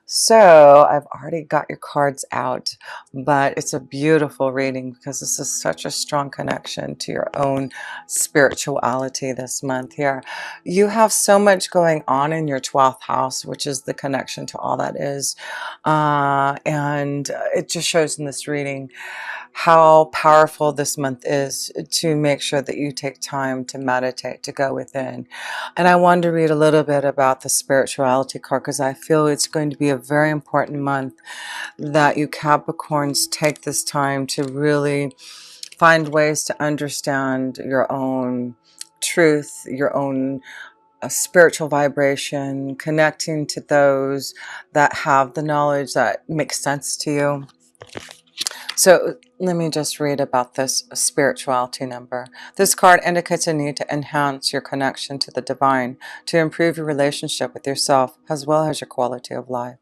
So I've already got your cards out, but it's a beautiful reading because this is such a strong connection to your own spirituality this month here. You have so much going on in your 12th house, which is the connection to all that is. And it just shows in this reading how powerful this month is to make sure that you take time to meditate, to go within. And I wanted to read a little bit about the spirituality card because I feel it's going to be a very important month that you Capricorns take this time to really find ways to understand your own truth, your own spiritual vibration, connecting to those that have the knowledge that makes sense to you. So let me just read about this spirituality number. This card indicates a need to enhance your connection to the divine, to improve your relationship with yourself, as well as your quality of life.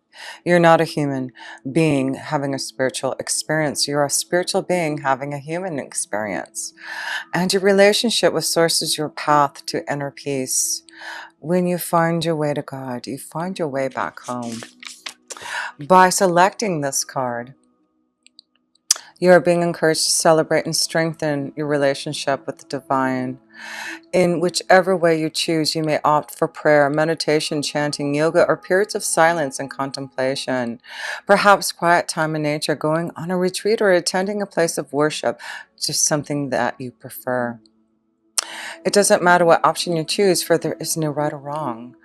You're not a human being having a spiritual experience. You're a spiritual being having a human experience. And your relationship with Source is your path to inner peace. When you find your way to God, you find your way back home. By selecting this card, you are being encouraged to celebrate and strengthen your relationship with the divine. In whichever way you choose, you may opt for prayer, meditation, chanting, yoga, or periods of silence and contemplation. Perhaps quiet time in nature, going on a retreat, or attending a place of worship, just something that you prefer. It doesn't matter what option you choose, for there is no right or wrong.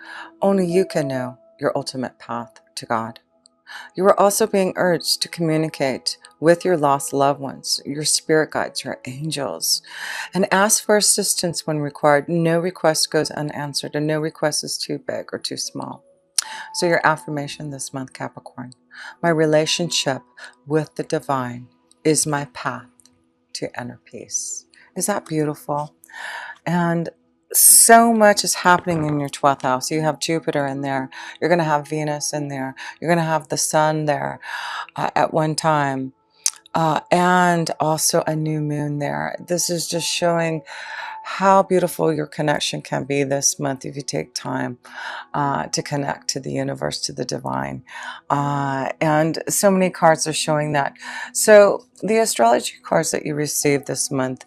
Only you can know your ultimate path to God. You are also being urged to communicate with your lost loved ones, your spirit guides, your angels, and ask for assistance when required. No request goes unanswered, and no request is too big or too small. So your affirmation this month, Capricorn: my relationship with the divine is my path to inner peace. Is that beautiful? And so much is happening in your 12th house. You have Jupiter in there. You're going to have Venus in there. You're going to have the sun there at one time. And also a new moon there. This is just showing how beautiful your connection can be this month if you take time to connect to the universe, to the divine. And so many cards are showing that. So the astrology cards that you received this month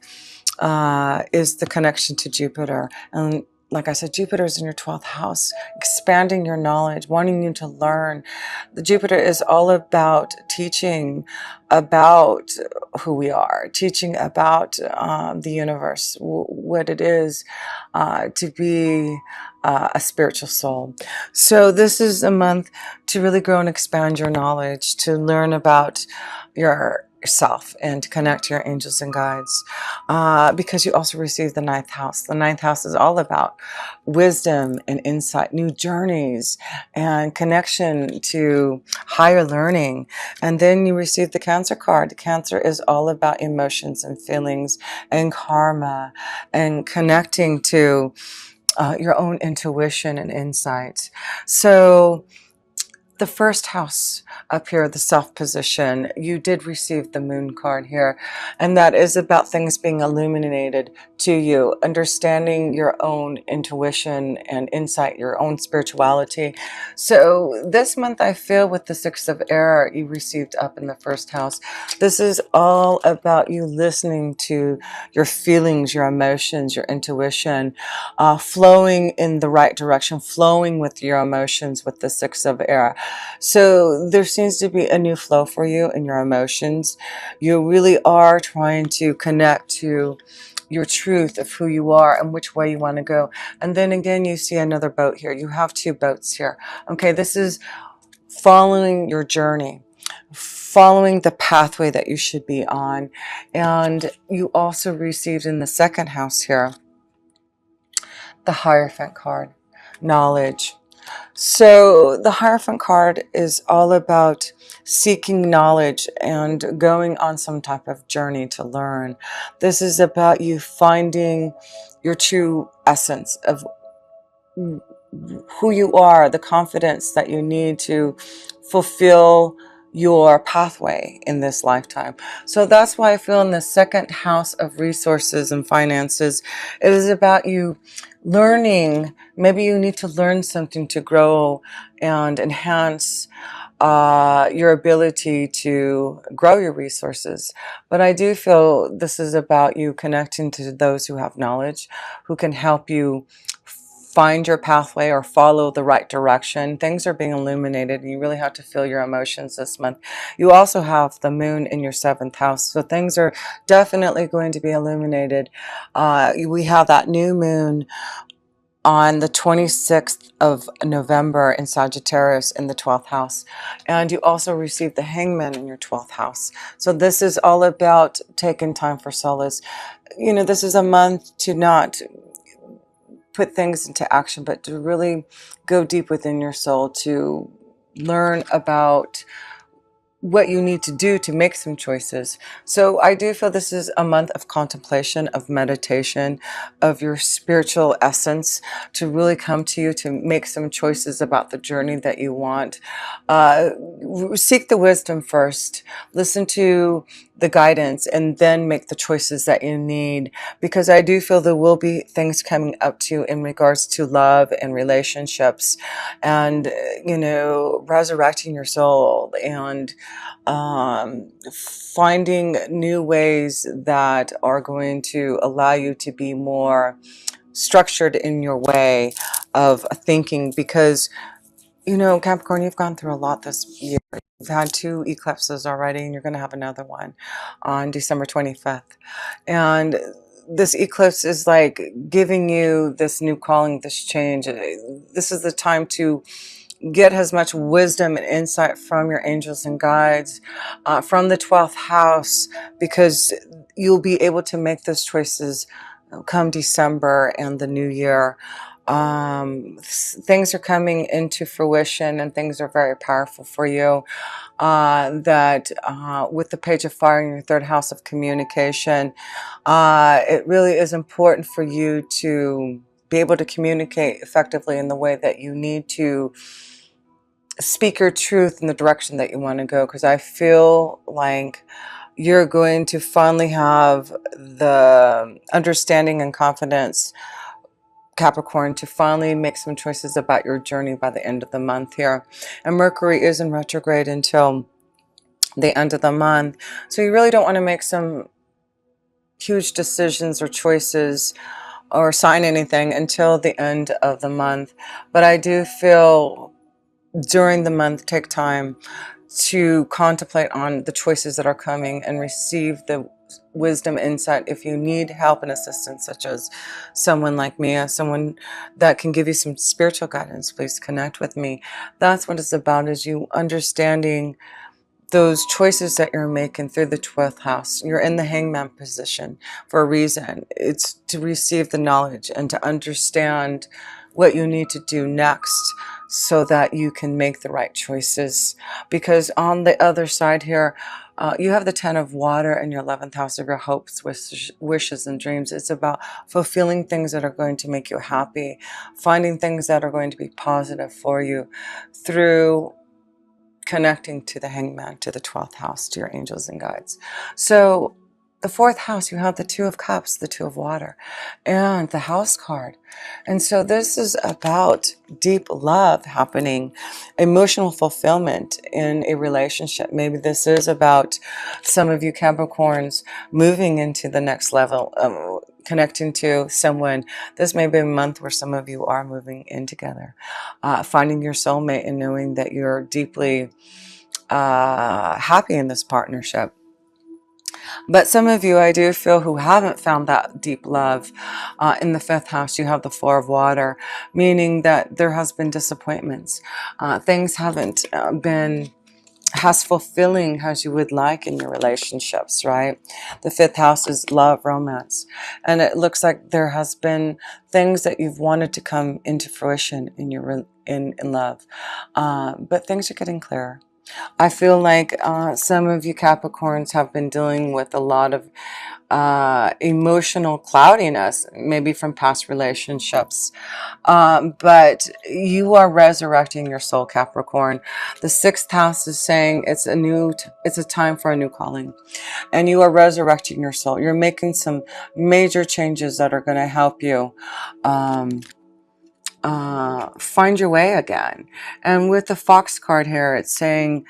is the connection to Jupiter. And like I said, Jupiter is in your 12th house, expanding your knowledge, wanting you to learn. The Jupiter is all about teaching about who we are, teaching about the universe, what it is to be a spiritual soul. So this is a month to really grow and expand your knowledge, to learn about yourself and to connect to your angels and guides, because you also receive the ninth house. The ninth house is all about wisdom and insight, new journeys, and connection to higher learning. And then you receive the Cancer card. Cancer is all about emotions and feelings and karma and connecting to your own intuition and insight. So the first house up here, the self position, you did receive the moon card here, and that is about things being illuminated to you, understanding your own intuition and insight, your own spirituality. So this month, I feel with the Six of Air you received up in the first house, this is all about you listening to your feelings, your emotions, your intuition, flowing in the right direction, flowing with your emotions with the Six of Air. So there seems to be a new flow for you in your emotions. You really are trying to connect to your truth of who you are and which way you want to go. And then again, you see another boat here. You have two boats here. Okay, this is following your journey, following the pathway that you should be on. And you also received in the second house here the Hierophant card, knowledge. So the Hierophant card is all about seeking knowledge and going on some type of journey to learn. This is about you finding your true essence of who you are, the confidence that you need to fulfill your pathway in this lifetime. So that's why I feel in the second house of resources and finances, it is about you learning. Maybe you need to learn something to grow and enhance your ability to grow your resources. But I do feel this is about you connecting to those who have knowledge, who can help you find your pathway or follow the right direction. Things are being illuminated, and you really have to feel your emotions this month. You also have the moon in your seventh house, so things are definitely going to be illuminated. We have that new moon on the 26th of November in Sagittarius in the 12th house. And you also receive the Hangman in your 12th house. So this is all about taking time for solace. You know, this is a month to not put things into action, but to really go deep within your soul, to learn about what you need to do to make some choices. So I do feel this is a month of contemplation, of meditation, of your spiritual essence to really come to you, to make some choices about the journey that you want. Seek the wisdom first, listen to the guidance, and then make the choices that you need, because I do feel there will be things coming up to you in regards to love and relationships, and you know, resurrecting your soul, and finding new ways that are going to allow you to be more structured in your way of thinking. Because you know, Capricorn, you've gone through a lot this year. You've had 2 eclipses already, and you're going to have another one on December 25th. And this eclipse is like giving you this new calling, this change. This is the time to get as much wisdom and insight from your angels and guides, from the 12th house, because you'll be able to make those choices come December and the new year. Things are coming into fruition, and things are very powerful for you. That with the Page of Fire in your 3rd house of communication, it really is important for you to be able to communicate effectively in the way that you need to speak your truth in the direction that you want to go, because I feel like you're going to finally have the understanding and confidence, Capricorn, to finally make some choices about your journey by the end of the month here. And Mercury is in retrograde until the end of the month, so you really don't want to make some huge decisions or choices or sign anything until the end of the month. But I do feel during the month, take time to contemplate on the choices that are coming and receive the wisdom, insight. If you need help and assistance, such as someone like me, someone that can give you some spiritual guidance, please connect with me. That's what it's about, is you understanding those choices that you're making through the 12th house. You're in the Hangman position for a reason. It's to receive the knowledge and to understand what you need to do next, so that you can make the right choices. Because on the other side here, you have the 10 of water in your 11th house of your hopes, wishes, and dreams. It's about fulfilling things that are going to make you happy, finding things that are going to be positive for you through connecting to the Hangman, to the 12th house, to your angels and guides. So the 4th house, you have the 2 of Cups, the 2 of water, and the House card. And so this is about deep love happening, emotional fulfillment in a relationship. Maybe this is about some of you Capricorns moving into the next level, connecting to someone. This may be a month where some of you are moving in together, finding your soulmate and knowing that you're deeply happy in this partnership. But some of you, I do feel, who haven't found that deep love, in the 5th house, you have the 4 of water, meaning that there has been disappointments. Things haven't been as fulfilling as you would like in your relationships, right? The 5th house is love, romance. And it looks like there has been things that you've wanted to come into fruition in your in love. But things are getting clearer. I feel like some of you Capricorns have been dealing with a lot of emotional cloudiness, maybe from past relationships. But you are resurrecting your soul, Capricorn. The 6th house is saying it's a time for a new calling, and you are resurrecting your soul. You're making some major changes that are going to help you find your way again. And with the fox card here, it's saying,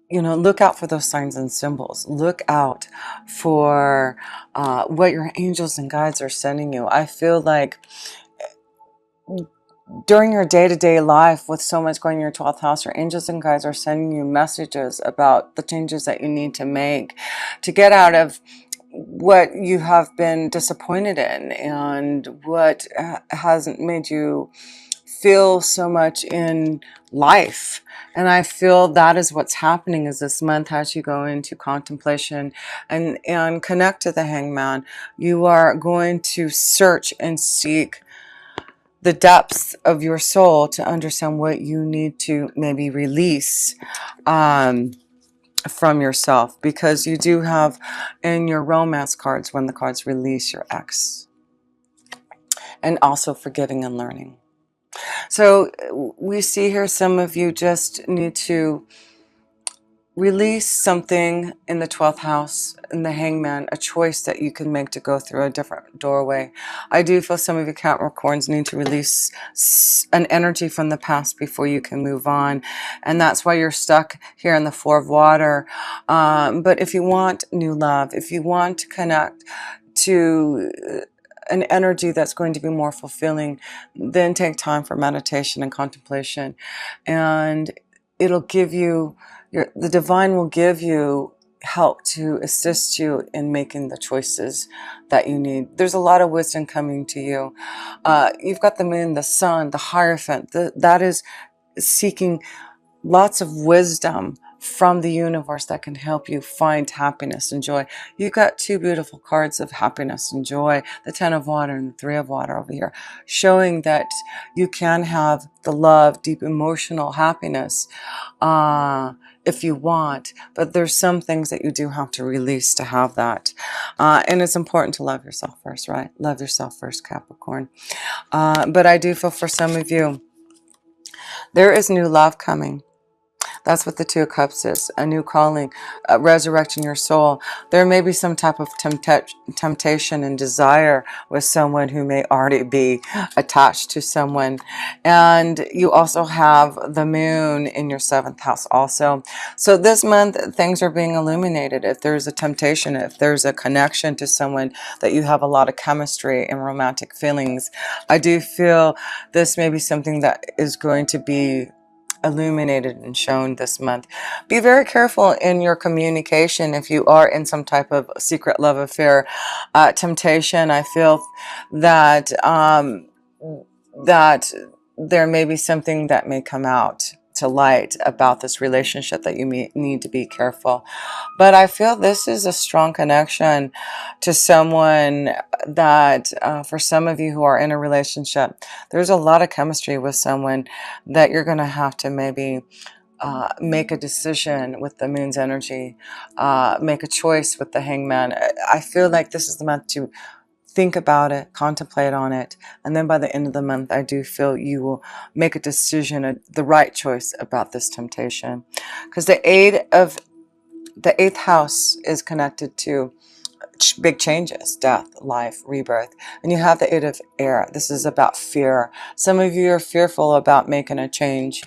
you know, look out for those signs and symbols. Look out for what your angels and guides are sending you. I feel like during your day-to-day life, with so much going in your 12th house, your angels and guides are sending you messages about the changes that you need to make to get out of what you have been disappointed in and what hasn't made you feel so much in life. And I feel that is what's happening is this month, as you go into contemplation and connect to the hangman, you are going to search and seek the depths of your soul to understand what you need to maybe release from yourself, because you do have in your romance cards, when the cards release your ex, and also forgiving and learning. So we see here some of you just need to release something in the 12th house, in the hangman, a choice that you can make to go through a different doorway. I do feel some of you Capricorns need to release an energy from the past before you can move on. And that's why you're stuck here in the Four of Water. But if you want new love, if you want to connect to an energy that's going to be more fulfilling, then take time for meditation and contemplation. And it'll give you, the divine will give you help to assist you in making the choices that you need. There's a lot of wisdom coming to you. You've got the moon, the sun, the Hierophant. That is seeking lots of wisdom from the universe that can help you find happiness and joy. You've got two beautiful cards of happiness and joy, the Ten of Water and the Three of Water over here, showing that you can have the love, deep emotional happiness if you want, but there's some things that you do have to release to have that. And it's important to love yourself first, right? Love yourself first, Capricorn. But I do feel for some of you, there is new love coming. That's what the Two of Cups is, a new calling, resurrecting your soul. There may be some type of temptation and desire with someone who may already be attached to someone. And you also have the moon in your 7th house also. So this month, things are being illuminated. If there's a temptation, if there's a connection to someone that you have a lot of chemistry and romantic feelings, I do feel this may be something that is going to be illuminated and shown this month. Be very careful in your communication if you are in some type of secret love affair, temptation. I feel that that there may be something that may come out to light about this relationship that you need to be careful. But I feel this is a strong connection to someone that for some of you who are in a relationship, there's a lot of chemistry with someone that you're going to have to maybe make a decision with the moon's energy, make a choice with the hangman. I feel like this is the month to think about it, contemplate on it, and then by the end of the month, I do feel you will make a decision, the right choice about this temptation. Because the 8th house is connected to big changes, death, life, rebirth. And you have the 8 of Air. This is about fear. Some of you are fearful about making a change.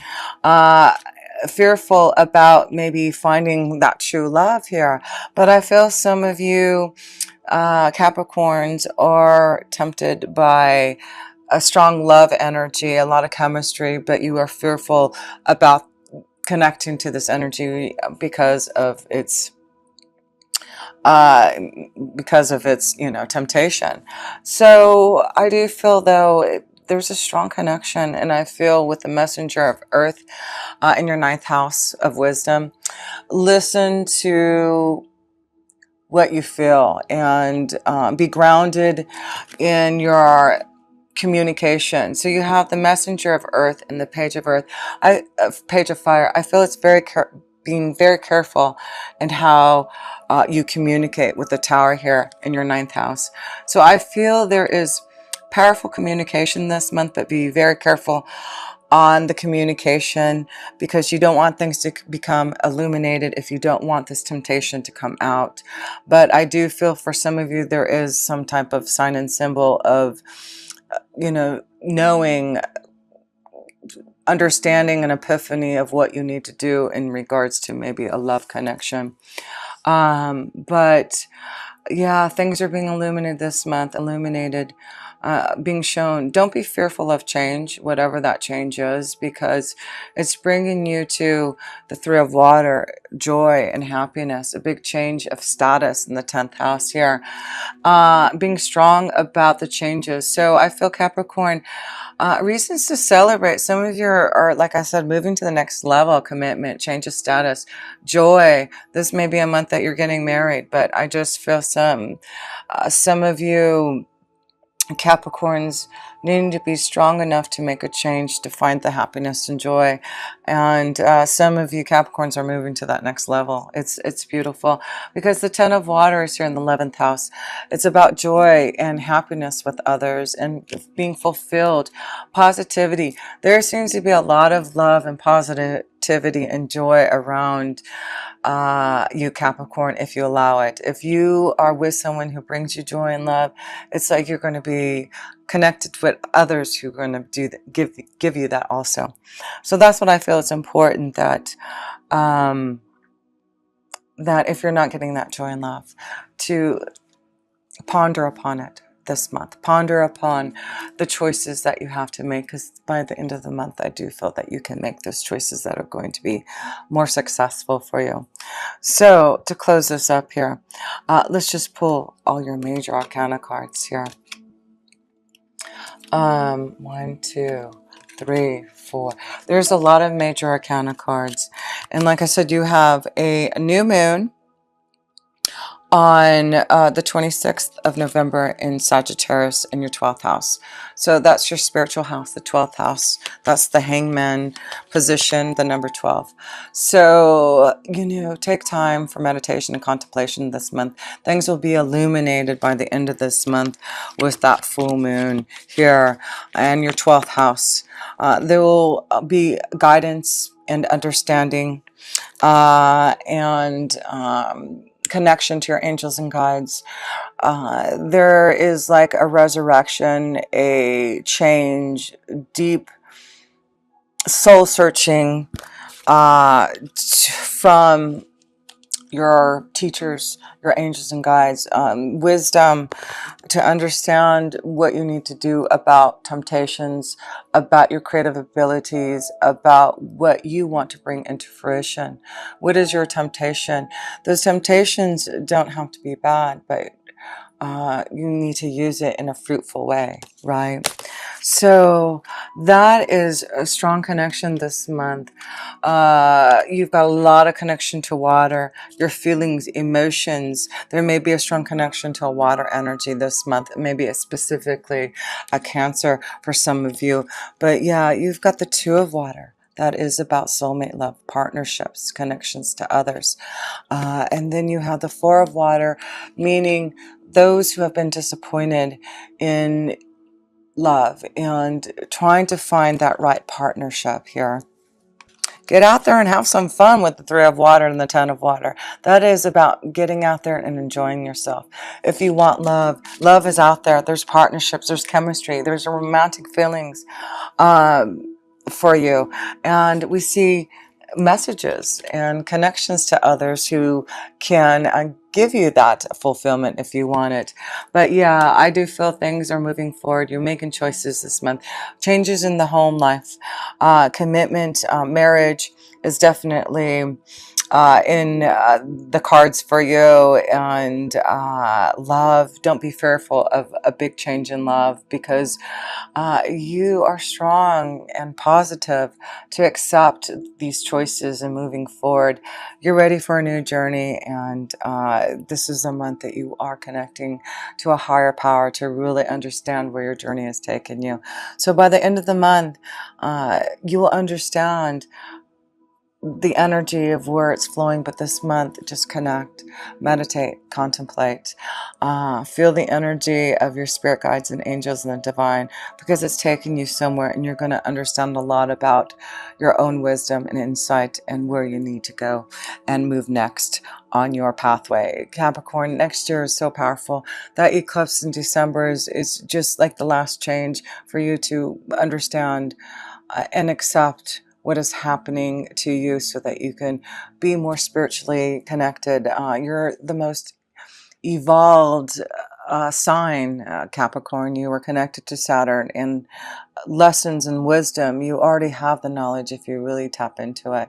Fearful about maybe finding that true love here. But I feel some of you Capricorns are tempted by a strong love energy, a lot of chemistry, but you are fearful about connecting to this energy because of its temptation. So I do feel though there's a strong connection, and I feel with the messenger of earth in your 9th house of wisdom, listen to what you feel and be grounded in your communication. So you have the messenger of earth and the page of earth, page of fire. I feel it's being very careful in how you communicate with the tower here in your 9th house. So I feel there is powerful communication this month, but be very careful on the communication, because you don't want things to become illuminated if you don't want this temptation to come out. But I do feel for some of you there is some type of sign and symbol of knowing, understanding, an epiphany of what you need to do in regards to maybe a love connection. But yeah, things are being illuminated this month, being shown. Don't be fearful of change, whatever that change is, because it's bringing you to the Three of Water, joy and happiness, a big change of status in the 10th house here. Being strong about the changes. So I feel, Capricorn, reasons to celebrate. Some of you are, like I said, moving to the next level, commitment, change of status, joy. This may be a month that you're getting married, but I just feel some of you Capricorns needing to be strong enough to make a change, to find the happiness and joy. And some of you Capricorns are moving to that next level. It's beautiful, because the 10 of Water is here in the 11th house. It's about joy and happiness with others and being fulfilled, positivity. There seems to be a lot of love and positivity and joy around you Capricorn, if you allow it. If you are with someone who brings you joy and love, it's like you're going to be connected with others who are going to give you that also. So that's what I feel. It's important that that if you're not getting that joy and love, to ponder upon it this month. Ponder upon the choices that you have to make, because by the end of the month, I do feel that you can make those choices that are going to be more successful for you. So to close this up here, let's just pull all your major arcana cards here. 1, 2, 3, 4. There's a lot of major arcana cards. And like I said, you have a new moon on the 26th of November in Sagittarius in your 12th house. So that's your spiritual house, the 12th house. That's the hangman position, the number 12. So, take time for meditation and contemplation this month. Things will be illuminated by the end of this month with that full moon here and your 12th house. There will be guidance and understanding and connection to your angels and guides. There is like a resurrection, a change, deep soul searching from your teachers, your angels and guides, wisdom to understand what you need to do about temptations, about your creative abilities, about what you want to bring into fruition. What is your temptation? Those temptations don't have to be bad, but you need to use it in a fruitful way, right? So that is a strong connection this month. You've got a lot of connection to water, your feelings, emotions. There may be a strong connection to a water energy this month. Maybe specifically a Cancer for some of you. But yeah, you've got the 2 of Water. That is about soulmate love, partnerships, connections to others. And then you have the 4 of Water, meaning those who have been disappointed in love and trying to find that right partnership here. Get out there and have some fun with the 3 of Water and the 10 of Water. That is about getting out there and enjoying yourself. If you want love, love is out there. There's partnerships, there's chemistry, there's romantic feelings for you. And we see messages and connections to others who can give you that fulfillment if you want it. But yeah, I do feel things are moving forward. You're making choices this month. Changes in the home life, commitment, marriage is definitely in the cards for you. And love, don't be fearful of a big change in love, because you are strong and positive to accept these choices and moving forward. You're ready for a new journey, and this is a month that you are connecting to a higher power to really understand where your journey has taken you. So by the end of the month, you will understand the energy of where it's flowing, but this month, just connect, meditate, contemplate, feel the energy of your spirit guides and angels and the divine, because it's taking you somewhere and you're going to understand a lot about your own wisdom and insight and where you need to go and move next on your pathway. Capricorn, next year is so powerful. That eclipse in December is just like the last change for you to understand and accept what is happening to you so that you can be more spiritually connected. You're the most evolved sign, Capricorn. You are connected to Saturn, and lessons and wisdom, you already have the knowledge if you really tap into it.